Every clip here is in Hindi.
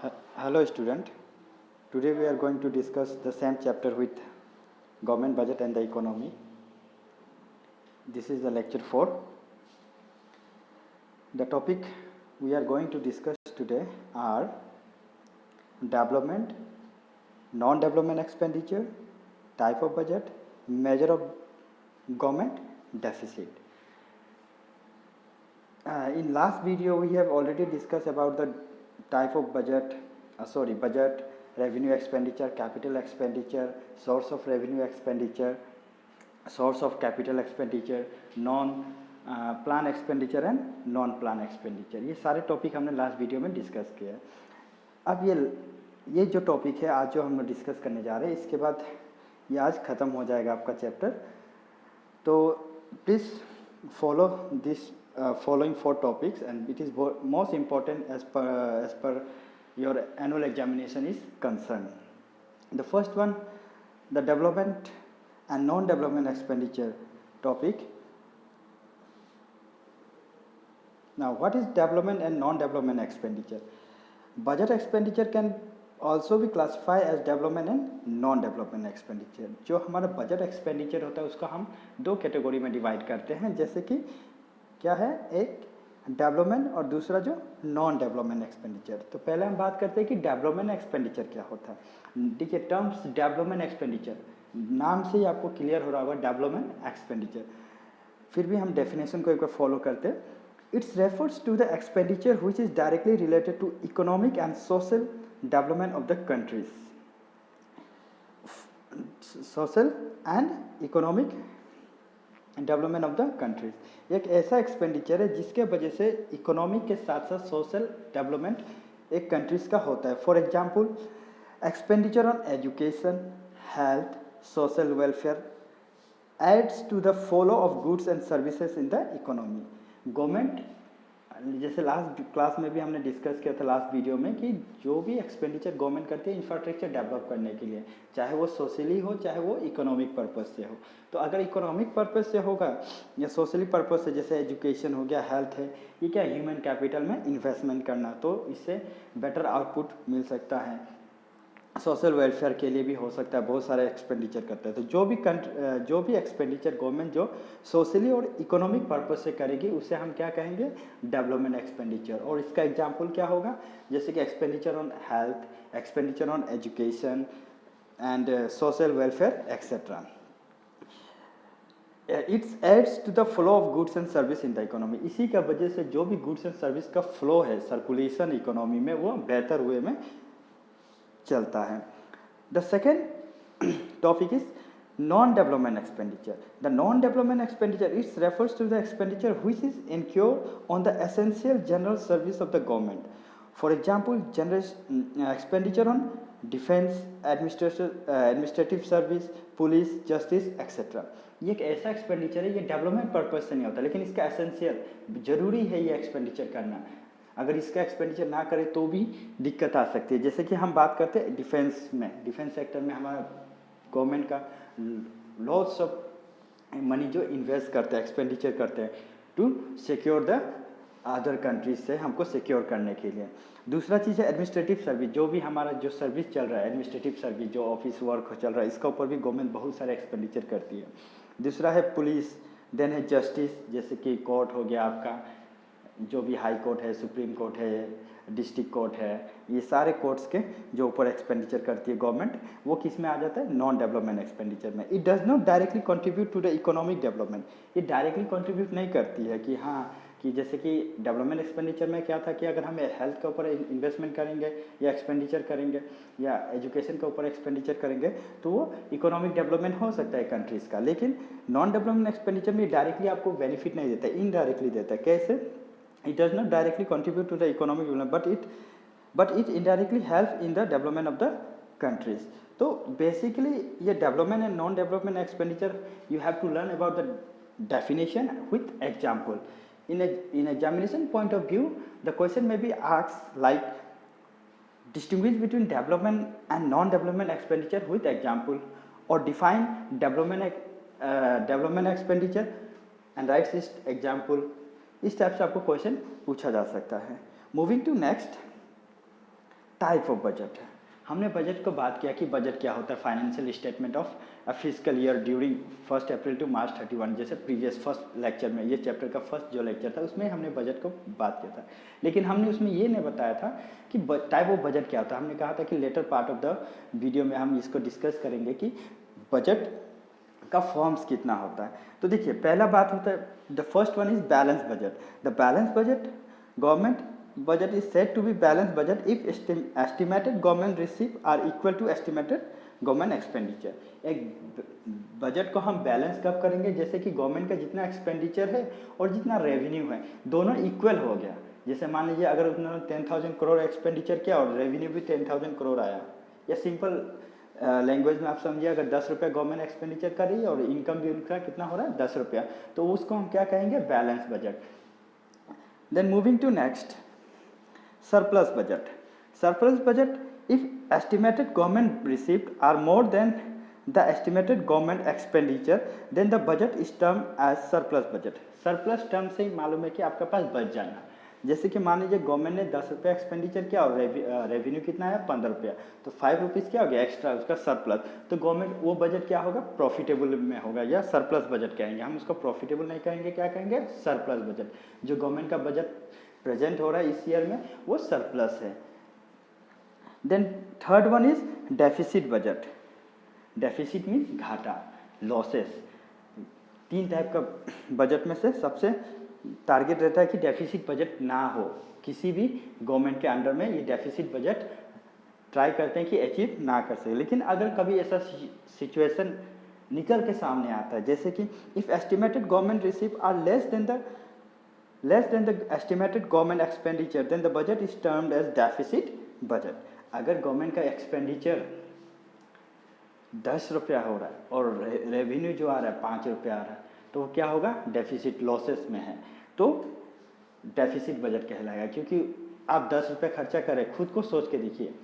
Hello student. Today we are going to discuss the same chapter with government budget and the economy. This is the lecture 4. The topic we are going to discuss today are development, non-development expenditure, type of budget, measure of government deficit. In last video we have already discussed about the type of budget, budget, revenue expenditure, capital expenditure, source of revenue expenditure, source of capital expenditure, plan expenditure and non plan expenditure. ये सारे टॉपिक हमने लास्ट वीडियो में डिस्कस किया है. अब ये जो टॉपिक है आज जो हम डिस्कस करने जा रहे हैं, इसके बाद ये आज ख़त्म हो जाएगा आपका चैप्टर. तो please follow this following 4 topics, and it is most important as per your annual examination is concerned. The first one, the development and non-development expenditure topic. Now, what is development and non-development expenditure? Budget expenditure can also be classified as development and non-development expenditure. जो हमारा बजट एक्सपेंडिचर होता है उसका हम 2 कैटेगरी में डिवाइड करते हैं, जैसे कि क्या है, एक डेवलपमेंट और दूसरा जो नॉन डेवलपमेंट एक्सपेंडिचर. तो पहले हम बात करते हैं कि डेवलपमेंट एक्सपेंडिचर क्या होता है. देखिए, टर्म्स डेवलपमेंट एक्सपेंडिचर नाम से ही आपको क्लियर हो रहा होगा डेवलपमेंट एक्सपेंडिचर. फिर भी हम डेफिनेशन को एक बार फॉलो करते हैं. It's refers to the expenditure which is directly related to economic and social development of the countries. Social and economic development of the countries एक ऐसा एक्सपेंडिचर है जिसके वजह से इकोनॉमिक के साथ साथ सोशल डेवलपमेंट एक कंट्रीज का होता है. For example, expenditure on education, health, social welfare aids to the flow of goods and services in the economy. Government, जैसे लास्ट क्लास में भी हमने डिस्कस किया था लास्ट वीडियो में, कि जो भी एक्सपेंडिचर गवर्नमेंट करती है इंफ्रास्ट्रक्चर डेवलप करने के लिए, चाहे वो सोशली हो चाहे वो इकोनॉमिक पर्पस से हो. तो अगर इकोनॉमिक पर्पस से होगा या सोशली पर्पस से, जैसे एजुकेशन हो गया, हेल्थ है, ये क्या ह्यूमन कैपिटल में इन्वेस्टमेंट करना, तो इससे बेटर आउटपुट मिल सकता है. सोशल वेलफेयर के लिए भी हो सकता है, बहुत सारे एक्सपेंडिचर करता है. तो जो भी एक्सपेंडिचर गवर्नमेंट जो सोशली और इकोनॉमिक पर्पस से करेगी उसे हम क्या कहेंगे, डेवलपमेंट एक्सपेंडिचर. और इसका एग्जांपल क्या होगा, जैसे कि expenditure on health, expenditure on education and social welfare etcetera. It's aids to the flow of goods and service in the economy. इसी का वजह से जो भी गुड्स एंड सर्विस का फ्लो है, सर्कुलेशन इकोनॉमी में, वो बेहतर वे में चलता है. The second topic is non development expenditure. The non development expenditure it's refers to the expenditure which is incurred on the essential general service of the government. For example, general expenditure on defence, administrative service, police, justice etcetera. ये एक ऐसा एक्सपेंडिचर है, ये डेवलपमेंट पर्पज से नहीं होता, लेकिन इसका एसेंशियल जरूरी है ये एक्सपेंडिचर करना. अगर इसका एक्सपेंडिचर ना करें तो भी दिक्कत आ सकती है. जैसे कि हम बात करते हैं डिफेंस में, डिफेंस सेक्टर में हमारा गवर्नमेंट का लॉट्स ऑफ मनी जो इन्वेस्ट करते हैं, एक्सपेंडिचर करते हैं to secure the other countries से हमको सिक्योर करने के लिए. दूसरा चीज़ है एडमिनिस्ट्रेटिव सर्विस. जो भी हमारा जो सर्विस चल रहा है, एडमिनिस्ट्रेटिव सर्विस जो ऑफिस वर्क चल रहा है, इसका ऊपर भी गवर्नमेंट बहुत सारे एक्सपेंडिचर करती है. दूसरा है पुलिस. देन है जस्टिस, जैसे कि कोर्ट हो गया आपका, जो भी हाई कोर्ट है, सुप्रीम कोर्ट है, डिस्ट्रिक्ट कोर्ट है, ये सारे कोर्ट्स के जो ऊपर एक्सपेंडिचर करती है गवर्नमेंट, वो किस में आ जाता है, नॉन डेवलपमेंट एक्सपेंडिचर में. It does not directly contribute to the economic development. ये डायरेक्टली कंट्रीब्यूट नहीं करती है कि हाँ, कि जैसे कि डेवलपमेंट एक्सपेंडिचर में क्या था कि अगर हम हेल्थ के ऊपर इन्वेस्टमेंट करेंगे या एक्सपेंडिचर करेंगे या एजुकेशन के ऊपर एक्सपेंडिचर करेंगे तो वो इकोनॉमिक डेवलपमेंट हो सकता है कंट्रीज़ का. लेकिन नॉन डेवलपमेंट एक्सपेंडिचर में डायरेक्टली आपको बेनिफिट नहीं देता है, इनडायरेक्टली देता है. कैसे? It does not directly contribute to the economic development, but it indirectly helps in the development of the countries. So basically, ये development and non-development expenditure, you have to learn about the definition with example. In examination point of view, the question may be asked like, distinguish between development and non-development expenditure with example, or define development expenditure and write this example. इस टाइप से आपको क्वेश्चन पूछा जा सकता है. Moving to next, type of budget है। हमने बजट को बात किया कि बजट क्या होता है, financial statement of a physical year during 1 April to March 31, जैसे प्रीवियस फर्स्ट लेक्चर में, ये चैप्टर का फर्स्ट जो लेक्चर था उसमें हमने बजट को बात किया था। लेकिन हमने उसमें ये नहीं बताया था कि टाइप ऑफ बजट क्या होता है। हमने कहा था कि latter part of the video में हम इसको डिस्कस करेंगे कि बजट का फॉर्म्स कितना होता है। तो देखिए पहला बात होता है, the first one is balance budget. The balance budget, government budget is said to be balanced budget if estimated government receipt are equal to estimated government expenditure। एक बजट को हम बैलेंस कब करेंगे, जैसे कि गवर्नमेंट का जितना एक्सपेंडिचर है और जितना रेवेन्यू है दोनों इक्वल हो गया। जैसे मान लीजिए अगर उन्होंने 10,000 करोड़ एक्सपेंडिचर किया और रेवेन्यू भी 10,000 करोड़ आया, या सिंपल लैंग्वेज में आप समझिए अगर 10 रुपये गवर्नमेंट एक्सपेंडिचर कर रही है और इनकम भी उनका कितना हो रहा है 10 रुपया, तो उसको हम क्या कहेंगे, balance budget. Then moving to next, surplus budget। Surplus budget, if estimated government received are more than the estimated government expenditure, then the budget is termed as surplus budget। surplus term से ही मालूम है कि आपके पास बच जाना। जैसे कि मान लीजिए गवर्नमेंट ने 10 रुपये एक्सपेंडिचर किया और रेवेन्यू कितना है 15 रुपया, तो 5 रुपीज़ क्या हो गया एक्स्ट्रा उसका सरप्लस। तो गवर्नमेंट वो बजट क्या होगा, प्रॉफिटेबल में होगा या सरप्लस बजट कहेंगे हम उसको, प्रॉफिटेबल नहीं कहेंगे, क्या कहेंगे, सरप्लस बजट। जो गवर्नमेंट का बजट प्रेजेंट हो रहा है इस ईयर में वो सरप्लस है। Then third one is deficit budget. Deficit means घाटा, लॉसेस। 3 टाइप का बजट में से सबसे टारगेट रहता है कि डेफिसिट बजट ना हो किसी भी गवर्नमेंट के अंडर में, ये डेफिसिट बजट ट्राई करते हैं कि अचीव ना कर सके। लेकिन अगर कभी ऐसा सिचुएशन निकल के सामने आता है, जैसे कि if estimated government receive are less than the estimated government expenditure, then the budget is termed as deficit budget। अगर गवर्नमेंट का एक्सपेंडिचर 10 रुपया हो रहा है और रेवेन्यू जो आ रहा है 5 रुपया आ रहा है, तो वो क्या होगा, डेफिसिट, लॉसेस में है, तो डेफिसिट बजट कहलाएगा। क्योंकि आप 10 रुपये खर्चा करें, खुद को सोच के देखिए,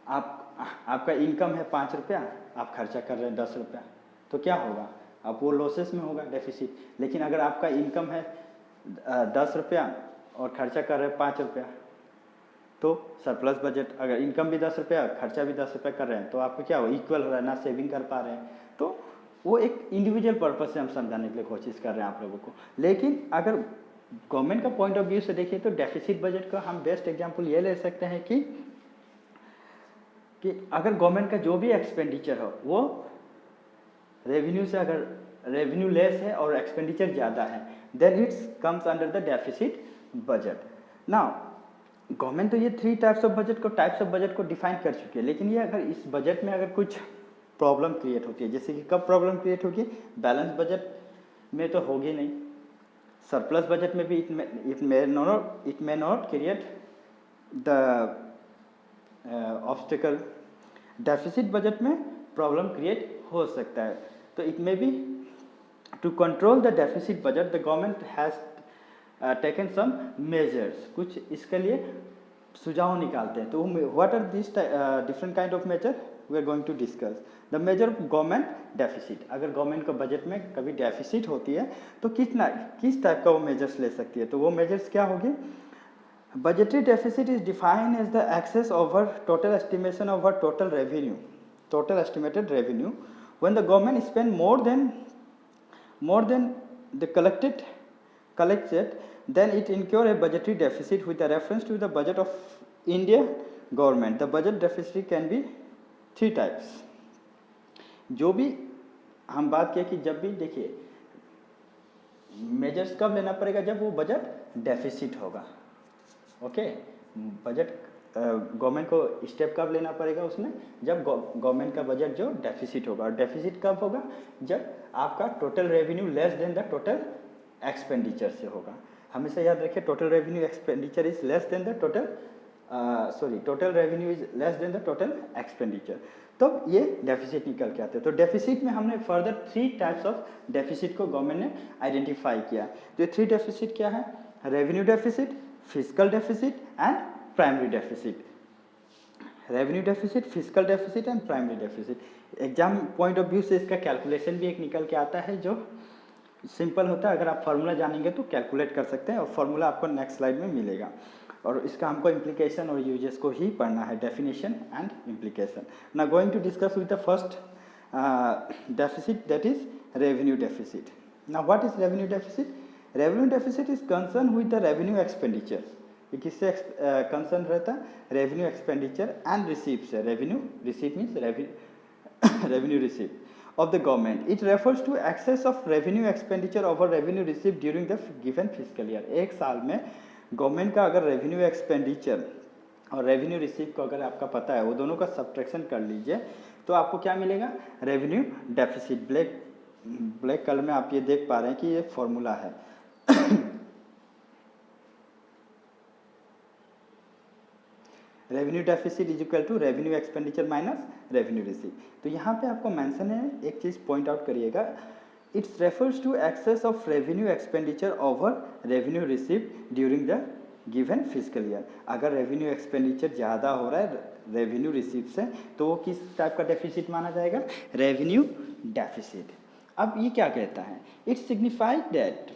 आपका इनकम है 5 रुपया, आप खर्चा कर रहे हैं 10 रुपया, तो क्या होगा, आप वो लॉसेस में होगा, डेफिसिट। लेकिन अगर आपका इनकम है 10 रुपया और खर्चा कर रहे हैं 5 रुपया, तो सरप्लस बजट। अगर इनकम भी 10 रुपया, खर्चा भी 10 रुपया कर रहे हैं, तो आपको क्या हो, इक्वल हो रहा है, ना सेविंग कर पा रहे हैं। तो वो एक इंडिविजुअल पर्पज से हम समझाने के लिए कोशिश कर रहे हैं आप लोगों को। लेकिन अगर गवर्नमेंट का पॉइंट ऑफ व्यू से देखिए तो डेफिसिट बजट का हम बेस्ट एग्जाम्पल ये ले सकते हैं कि अगर गवर्नमेंट का जो भी एक्सपेंडिचर हो वो रेवेन्यू से, अगर रेवेन्यू लेस है और एक्सपेंडिचर ज़्यादा है, then it's comes under the deficit budget. Now government तो ये 3 टाइप्स ऑफ बजट को डिफाइन कर चुकी है। लेकिन ये अगर इस बजट में अगर कुछ प्रॉब्लम क्रिएट होती है, जैसे कि कब प्रॉब्लम क्रिएट होगी, बैलेंस बजट में तो होगी नहीं, सरप्लस बजट में भी it may not create the obstacle, deficit budget में प्रॉब्लम क्रिएट हो सकता है। तो it may be to control the deficit budget the government has taken some measures. कुछ इसके लिए सुझाव निकालते हैं। तो what are this different kind of measure we are going to discuss. The measure of government deficit, अगर गवर्नमेंट का बजट में कभी डेफिसिट होती है तो किस टाइप का वो मेजर्स ले सकती है। तो वो मेजर्स क्या होगी, budgetary deficit is defined as the excess over total estimation of our total estimated revenue when the government spend more than the collected, then it incur a budgetary deficit with a reference to the budget of India government। The budget deficit can be 3 types। जो भी हम बात किया कि जब भी देखिए मेजर्स कब लेना पड़ेगा, जब वो बजट डेफिसिट होगा। ओके, बजट गवर्नमेंट को स्टेप कब लेना पड़ेगा उसमें, जब गवर्नमेंट का बजट जो डेफिसिट होगा। और डेफिसिट कब होगा, जब आपका total revenue less than the total expenditure से होगा। हमेशा याद रखिए, total revenue expenditure is less than the total revenue is less than the total expenditure, तो ये डेफिसिट निकल के आते हैं। तो डेफिसिट में हमने फर्दर 3 टाइप्स ऑफ डेफिसिट को गवर्नमेंट ने आइडेंटिफाई किया। तो ये 3 डेफिसिट क्या है, revenue deficit, physical deficit and primary deficit. Revenue deficit, physical deficit and primary deficit. Exam point of view से इसका कैलकुलेशन भी एक निकल के आता है जो सिंपल होता है। अगर आप फार्मूला जानेंगे तो कैलकुलेट कर सकते हैं, और फार्मूला आपको नेक्स्ट स्लाइड में मिलेगा। और इसका हमको इम्प्लीकेशन और यूजेस को ही पढ़ना है, definition and implication. Now going to discuss with the first deficit, that is revenue deficit. Now what is revenue deficit? Revenue deficit is concerned with the revenue expenditure. ये किससे कंसर्न रहता है? रेवेन्यू एक्सपेंडिचर एंड रिसीव से. Revenue receive means revenue receive of the government. It refers to excess of revenue expenditure over revenue received during the given fiscal year. एक साल में गवर्नमेंट का अगर रेवेन्यू एक्सपेंडिचर और रेवेन्यू रिसीव को अगर आपका पता है, वो दोनों का सब्ट्रैक्शन कर लीजिए तो आपको क्या मिलेगा? Revenue deficit. ब्लैक कलर में आप ये देख पा रहे हैं कि ये फॉर्मूला है. Revenue deficit is equal to revenue expenditure minus revenue receive. तो यहाँ पे आपको मेंशन है, एक चीज़ पॉइंट आउट करिएगा, it's refers to excess of revenue expenditure over revenue receive during the given physical year. अगर रेवेन्यू एक्सपेंडिचर ज़्यादा हो रहा है रेवेन्यू रिसीव से तो वो किस टाइप का डेफिसिट माना जाएगा? Revenue deficit. अब ये क्या कहता है? It signified that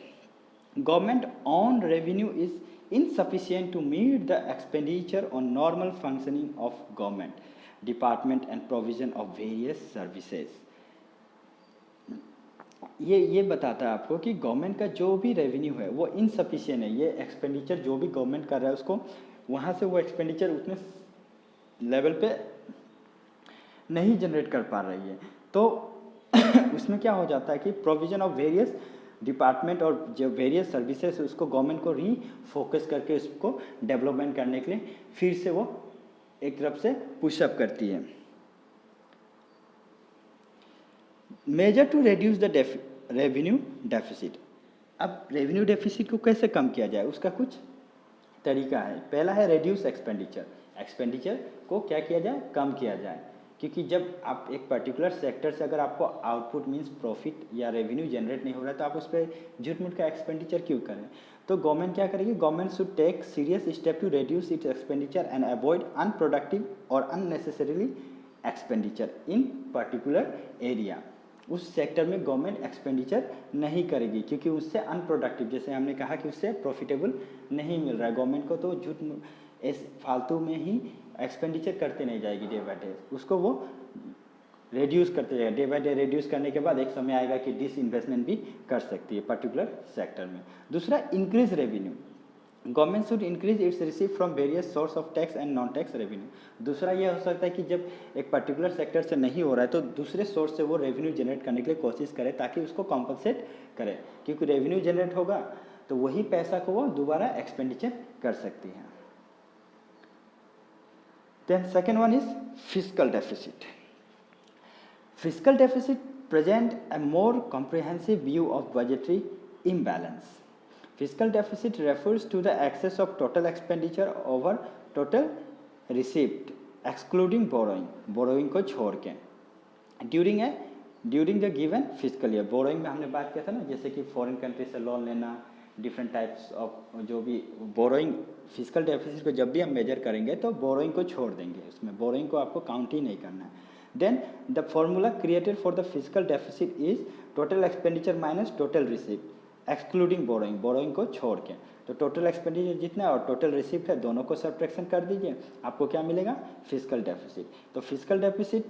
government on revenue is insufficient to meet the expenditure on normal functioning of government department and provision of various services. ये बताता है आपको कि गवर्नमेंट का जो भी रेवेन्यू है वो इनसफिशिएंट है. ये एक्सपेंडिचर जो भी गवर्नमेंट कर रहा है उसको वहाँ से वो एक्सपेंडिचर उतने लेवल पे नहीं जनरेट कर पा रही है. तो उसमें क्या हो जाता है कि प्रोविजन ऑफ वेरियस डिपार्टमेंट और जो वेरियस सर्विसेज उसको गवर्नमेंट को री फोकस करके उसको डेवलपमेंट करने के लिए फिर से वो एक तरफ से पुशअप करती है. Measure to reduce the revenue deficit. अब रेवेन्यू डेफिसिट को कैसे कम किया जाए उसका कुछ तरीका है. पहला है रिड्यूस एक्सपेंडिचर. एक्सपेंडिचर को क्या किया जाए? कम किया जाए. क्योंकि जब आप एक पर्टिकुलर सेक्टर से अगर आपको आउटपुट मींस प्रॉफिट या रेवेन्यू जनरेट नहीं हो रहा है तो आप उस पर झूठ मूठ का एक्सपेंडिचर क्यों करें? तो गवर्नमेंट क्या करेगी? Government should take serious step to reduce its expenditure and avoid unproductive और unnecessarily expenditure in particular area. उस सेक्टर में गवर्नमेंट एक्सपेंडिचर नहीं करेगी क्योंकि उससे अनप्रोडक्टिव, जैसे हमने कहा कि उससे प्रॉफिटेबल नहीं मिल रहा है गवर्नमेंट को, तो झूठ इस फालतू में ही एक्सपेंडिचर करते नहीं जाएगी डे बाय डे. उसको वो रिड्यूस करते जाएगा. डे बाय डे रिड्यूस करने के बाद एक समय आएगा कि डिस इन्वेस्टमेंट भी कर सकती है पर्टिकुलर सेक्टर में. दूसरा, increase revenue. Government should increase its receive from various source of tax and non tax revenue. दूसरा ये हो सकता है कि जब एक पर्टिकुलर सेक्टर से नहीं हो रहा है तो दूसरे सोर्स से वो रेवेन्यू जनरेट करने के लिए कोशिश करे ताकि उसको कॉम्पनसेट करे, क्योंकि रेवेन्यू जनरेट होगा तो वही पैसा को वो दोबारा एक्सपेंडिचर कर सकती है. Then second one is fiscal deficit. Fiscal deficit present a more comprehensive view of budgetary imbalance. Fiscal deficit refers to the excess of total expenditure over total receipt, excluding borrowing. Borrowing को छोड़ के. During the given fiscal year. Borrowing में हमने बात किया था ना, जैसे कि फॉरेन कंट्री से लोन लेना, डिफरेंट टाइप्स ऑफ जो भी बोरोइंग. फिजिकल डेफिसिट को जब भी हम मेजर करेंगे तो बोरोइंग को छोड़ देंगे, उसमें बोरोइंग को आपको काउंट ही नहीं करना है. Then the formula created for the physical deficit is total expenditure minus total receive excluding borrowing. Borrowing को छोड़ के तो टोटल एक्सपेंडिचर जितना और टोटल रिसीप्ट है दोनों को सब्ट्रैक्शन कर दीजिए, आपको क्या मिलेगा? Physical deficit. तो फिजिकल डेफिसिट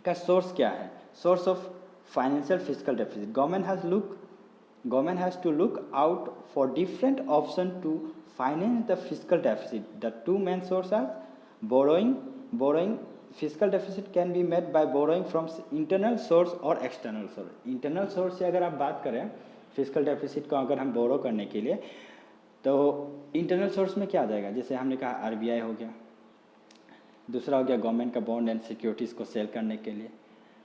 का सोर्स क्या है? Source of financial physical deficit. Government has to look out for different options to finance the fiscal deficit. The two main sources are borrowing. Fiscal deficit can be met by borrowing from internal source और external source. Internal source से अगर आप बात करें fiscal deficit को अगर हम borrow करने के लिए तो internal source में क्या आ जाएगा? जैसे हमने कहा RBI हो गया, दूसरा हो गया गवर्नमेंट का बॉन्ड एंड सिक्योरिटीज़ को सेल करने के लिए.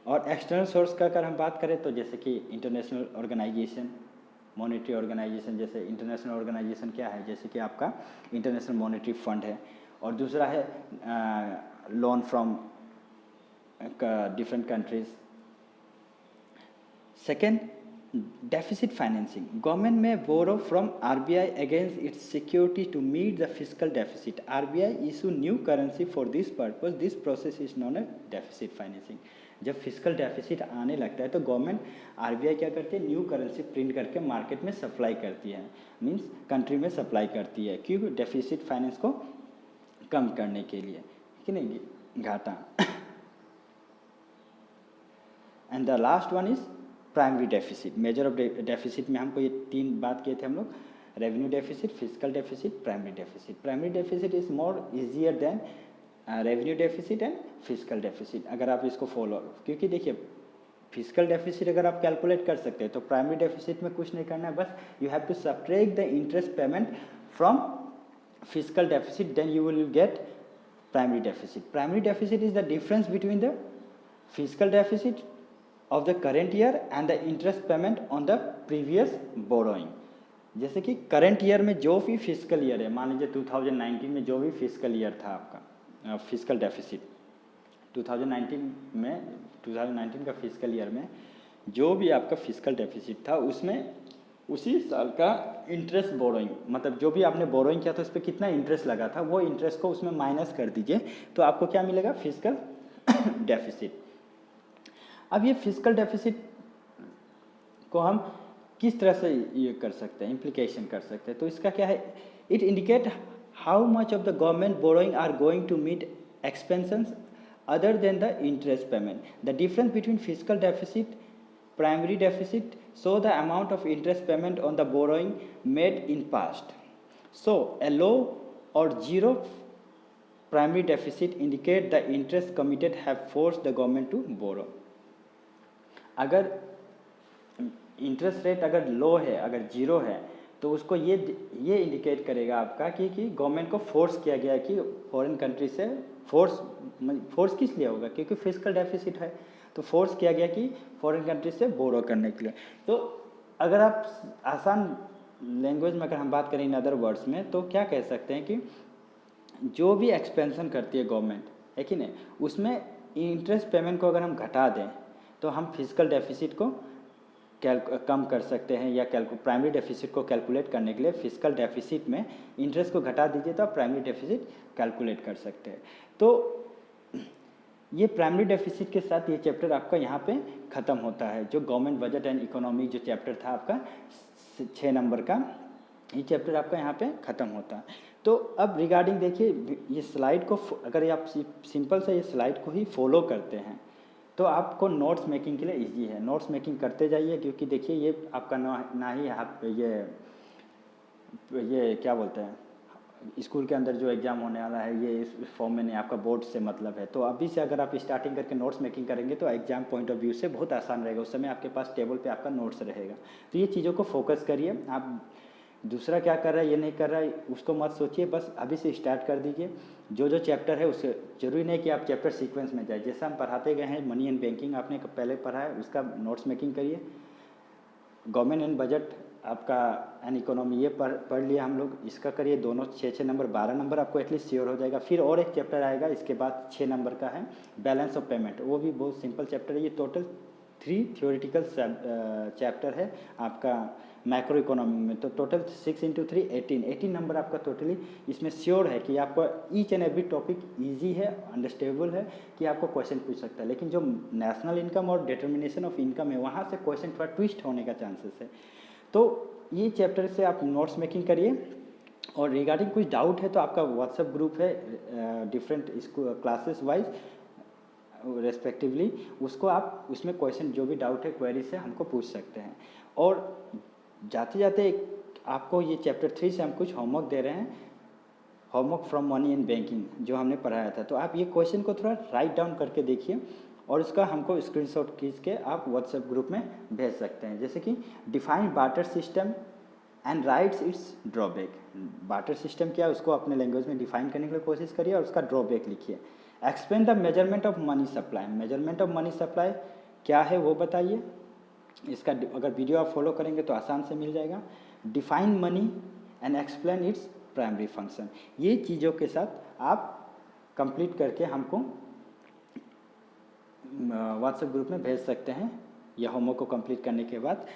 और एक्सटर्नल सोर्स का अगर हम बात करें तो जैसे कि इंटरनेशनल ऑर्गेनाइजेशन, मॉनेटरी ऑर्गेनाइजेशन. जैसे इंटरनेशनल ऑर्गेनाइजेशन क्या है? जैसे कि आपका इंटरनेशनल मॉनेटरी फंड है. और दूसरा है loan from different countries. Second, deficit financing. Government में borrow from RBI against its security to meet the physical deficit. RBI issue new currency for this purpose. This process is known as deficit financing. जब फिजिकल डेफिसिट आने लगता है तो गवर्नमेंट आरबीआई क्या करती है, न्यू करेंसी प्रिंट करके मार्केट में सप्लाई करती है, मींस कंट्री में सप्लाई करती है, क्यों, डेफिसिट फाइनेंस को कम करने के लिए, ठीक है ना, घाटा। And the last one is primary deficit. Measure of deficit में हमको ये 3 बात किए थे हम लोग, revenue deficit, physical deficit, primary deficit. Primary deficit is more easier than revenue deficit and physical deficit, अगर आप इसको फॉलो, क्योंकि देखिए फिजिकल डेफिसिट अगर आप कैलकुलेट कर सकते हैं तो प्राइमरी डेफिसिट में कुछ नहीं करना है, बस you have to subtract the interest payment from physical deficit, then you will get primary deficit. Primary deficit is the difference between the physical deficit of the current year and the interest payment on the previous borrowing। जैसे कि करंट ईयर में जो भी फिजिकल ईयर है, मान लीजिए 2019 में जो भी फिजिकल ईयर था आपका फिजिकल डेफिसिट, 2019 का फिजिकल ईयर में जो भी आपका फिजिकल डेफिसिट था उसमें उसी साल का इंटरेस्ट बोरोइंग, मतलब जो भी आपने बोरोइंग किया था उस पर कितना इंटरेस्ट लगा था, वो इंटरेस्ट को उसमें माइनस कर दीजिए तो आपको क्या मिलेगा, फिजिकल डेफिसिट। अब ये फिजिकल डेफिसिट को हम किस तरह से ये कर सकते हैं, इम्प्लीकेशन कर सकते हैं, तो इसका क्या है, it indicate how much of the government borrowing are going to meet expenses other than the interest payment. The difference between physical deficit primary deficit show the amount of interest payment on the borrowing made in past. So a low और zero primary deficit indicate the interest committed have forced the government to borrow. अगर इंटरेस्ट रेट अगर लो है, अगर जीरो है, तो उसको ये इंडिकेट करेगा आपका कि गवर्नमेंट को फोर्स किया गया है कि फॉरेन कंट्री से फोर्स किस लिए होगा, क्योंकि फिजिकल डेफिसिट है, तो फोर्स किया गया कि फॉरेन कंट्री से बोरो करने के लिए। तो अगर आप आसान लैंग्वेज में अगर हम बात करें इन अदर वर्ड्स में, तो क्या कह सकते हैं कि जो भी एक्सपेंशन करती है गवर्नमेंट, है कि नहीं, उसमें इंटरेस्ट पेमेंट को अगर हम घटा दें तो हम फिजिकल डेफिसिट को कम कर सकते हैं, या प्राइमरी डेफिसिट को कैलकुलेट करने के लिए फिजिकल डेफिसिट में इंटरेस्ट को घटा दीजिए तो आप प्राइमरी डेफिसिट कैलकुलेट कर सकते हैं। तो ये प्राइमरी डेफिसिट के साथ ये चैप्टर आपका यहाँ पे ख़त्म होता है, जो गवर्नमेंट बजट एंड इकोनॉमी जो चैप्टर था आपका 6 नंबर का, ये चैप्टर आपका यहाँ पे ख़त्म होता है। तो अब रिगार्डिंग देखिए ये स्लाइड को, अगर आप सिंपल से ये स्लाइड को ही फॉलो करते हैं तो आपको नोट्स मेकिंग के लिए इजी है। नोट्स मेकिंग करते जाइए, क्योंकि देखिए ये आपका ना ही आप ये क्या बोलते हैं, स्कूल के अंदर जो एग्ज़ाम होने वाला है ये इस फॉर्म में नहीं, आपका बोर्ड से मतलब है। तो अभी से अगर आप स्टार्टिंग करके नोट्स मेकिंग करेंगे तो एग्जाम पॉइंट ऑफ व्यू से बहुत आसान रहेगा, उस समय आपके पास टेबल पे आपका नोट्स रहेगा। तो ये चीज़ों को फोकस करिए, आप दूसरा क्या कर रहा है ये नहीं कर रहा है उसको मत सोचिए, बस अभी से स्टार्ट कर दीजिए। जो चैप्टर है उससे ज़रूरी नहीं कि आप चैप्टर सीक्वेंस में जाए, जैसा हम पढ़ाते गए हैं मनी एंड बैंकिंग आपने पहले पढ़ा है उसका नोट्स मेकिंग करिए। गवर्नमेंट एंड बजट आपका एंड इकोनॉमी ये पढ़ लिया हम लोग, इसका करिए, दोनों 6 नंबर 12 नंबर आपको एटलीस्ट श्योर हो जाएगा। फिर और एक चैप्टर आएगा इसके बाद 6 नंबर का है बैलेंस ऑफ पेमेंट, वो भी बहुत सिंपल चैप्टर है। ये टोटल 3 थ्योरेटिकल चैप्टर है आपका मैक्रो इकोनॉमी में, तो टोटल 6 × 3 18 नंबर आपका टोटली इसमें श्योर है कि आपको each and every topic easy है, अंडरस्टैंडेबल है कि आपको क्वेश्चन पूछ सकता है। लेकिन जो नेशनल इनकम और डिटर्मिनेशन ऑफ इनकम है वहाँ से क्वेश्चन थोड़ा ट्विस्ट होने का चांसेस है। तो ये चैप्टर से आप नोट्स मेकिंग करिए, और रिगार्डिंग कुछ डाउट है तो आपका व्हाट्सएप ग्रुप है डिफरेंट क्लासेस वाइज रेस्पेक्टिवली, उसको आप उसमें क्वेश्चन जो भी डाउट है क्वेरी से हमको पूछ सकते हैं। और जाते जाते आपको ये चैप्टर 3 से हम कुछ होमवर्क दे रहे हैं, homework from money and banking जो हमने पढ़ाया था। तो आप ये क्वेश्चन को थोड़ा राइट डाउन करके देखिए और उसका हमको स्क्रीनशॉट खींच के आप व्हाट्सएप ग्रुप में भेज सकते हैं। जैसे कि define barter system and rights it's drawback. Barter system क्या है उसको अपने लैंग्वेज में डिफाइन करने की कोशिश करिए और उसका ड्रॉबैक लिखिए। Explain the measurement of money supply. Measurement of money supply क्या है वो बताइए, इसका अगर वीडियो आप फॉलो करेंगे तो आसान से मिल जाएगा। Define money and explain its primary function. ये चीज़ों के साथ आप कंप्लीट करके हमको व्हाट्सएप ग्रुप में भेज सकते हैं या होमवर्क को कंप्लीट करने के बाद।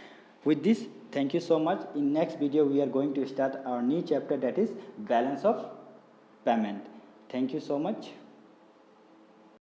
With this thank you so much. In next video we are going to start our new chapter that is balance of payment. Thank you so much.